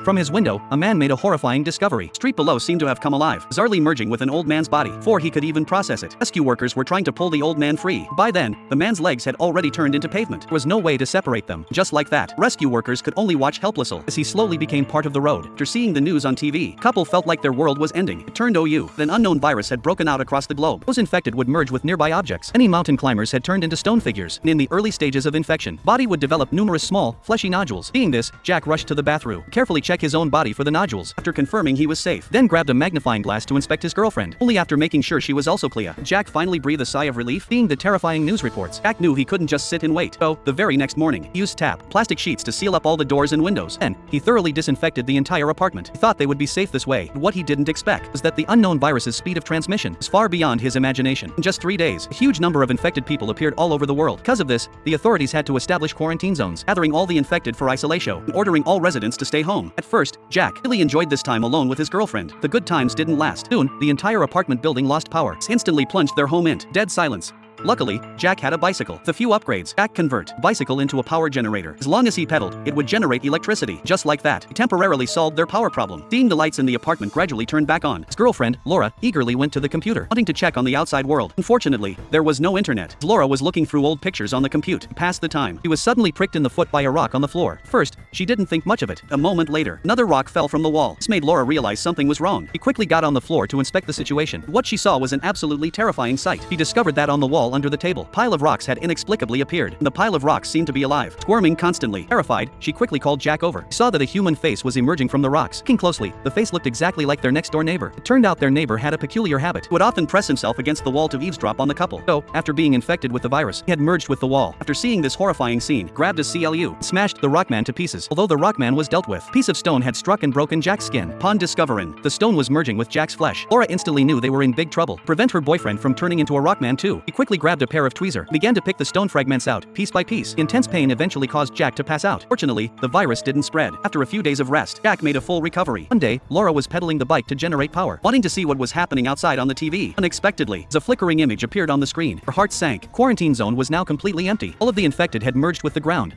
From his window, a man made a horrifying discovery. Street below seemed to have come alive, bizarrely merging with an old man's body, before he could even process it. Rescue workers were trying to pull the old man free. By then, the man's legs had already turned into pavement. There was no way to separate them. Just like that, rescue workers could only watch helplessly as he slowly became part of the road. After seeing the news on TV, couple felt like their world was ending. It turned OU. An unknown virus had broken out across the globe. Those infected would merge with nearby objects. Many mountain climbers had turned into stone figures. And in the early stages of infection, body would develop numerous small, fleshy nodules. Seeing this, Jack rushed to the bathroom, carefully check his own body for the nodules. After confirming he was safe, then grabbed a magnifying glass to inspect his girlfriend. Only after making sure she was also clear, Jack finally breathed a sigh of relief. Seeing the terrifying news reports, Jack knew he couldn't just sit and wait. So, the very next morning, he used plastic sheets to seal up all the doors and windows. Then, he thoroughly disinfected the entire apartment. He thought they would be safe this way. But what he didn't expect was that the unknown virus's speed of transmission was far beyond his imagination. In just 3 days, a huge number of infected people appeared all over the world. Because of this, the authorities had to establish quarantine zones, gathering all the infected for isolation, and ordering all residents to stay home. At first, Jack really enjoyed this time alone with his girlfriend. The good times didn't last. Soon, the entire apartment building lost power. Instantly plunged their home into dead silence. Luckily, Jack had a bicycle. With a few upgrades, Jack convert bicycle into a power generator. As long as he pedaled, it would generate electricity. Just like that, he temporarily solved their power problem. Seeing the lights in the apartment gradually turned back on, his girlfriend, Laura, eagerly went to the computer, wanting to check on the outside world. Unfortunately, there was no internet. As Laura was looking through old pictures on the compute to pass the time, she was suddenly pricked in the foot by a rock on the floor. First, she didn't think much of it. A moment later, another rock fell from the wall. This made Laura realize something was wrong. She quickly got on the floor to inspect the situation. What she saw was an absolutely terrifying sight. She discovered that on the wall under the table, pile of rocks had inexplicably appeared, and the pile of rocks seemed to be alive, squirming constantly. Terrified, she quickly called Jack over. She saw that a human face was emerging from the rocks. Looking closely, the face looked exactly like their next-door neighbor. It turned out their neighbor had a peculiar habit. He would often press himself against the wall to eavesdrop on the couple. So, after being infected with the virus, he had merged with the wall. After seeing this horrifying scene, grabbed a CLU, and smashed the rockman to pieces. Although the rockman was dealt with, a piece of stone had struck and broken Jack's skin. Upon discovering the stone was merging with Jack's flesh, Laura instantly knew they were in big trouble. To prevent her boyfriend from turning into a rockman too, he quickly grabbed a pair of tweezers and began to pick the stone fragments out, piece by piece. Intense pain eventually caused Jack to pass out. Fortunately, the virus didn't spread. After a few days of rest, Jack made a full recovery. One day, Laura was pedaling the bike to generate power, wanting to see what was happening outside on the TV. Unexpectedly, as a flickering image appeared on the screen, her heart sank. Quarantine zone was now completely empty. All of the infected had merged with the ground.